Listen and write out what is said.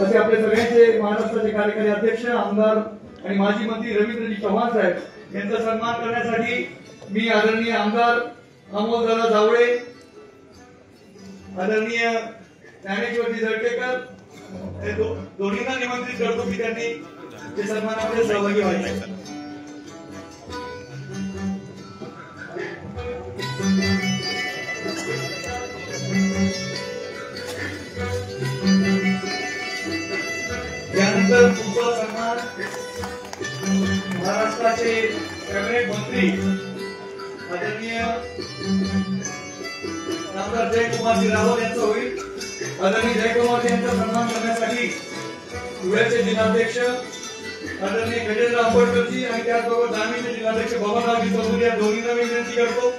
असे आपले सगळ्यांचे महाराष्ट्राचे कार्यकारी अध्यक्ष आमदार आणि माजी मंत्री रवींद्रजी चव्हाण साहेब यांचा सन्मान करण्यासाठी मी आदरणीय आमदार अमोलदादा जावळे, आदरणीय ज्ञानेश्वरजी जळकेकर दोन्हींना निमंत्रित करतो की त्यांनी ते सन्मानामध्ये सहभागी व्हायचे। यानंतर पुढचा सन्मान महाराष्ट्राचे कॅबिनेट मंत्री आदरणीय आमदार जयकुमारजी रावल यांचा होईल। आदरणीय जयकुमारजी यांचा सन्मान करण्यासाठी धुळ्याचे जिल्हाध्यक्ष आदरणीय गजेंद्र आंबेडकरजी आणि त्याचबरोबर दामिनीचे जिल्हाध्यक्ष बबनरावजी चौधरी या दोन्हींना विनंती करतो।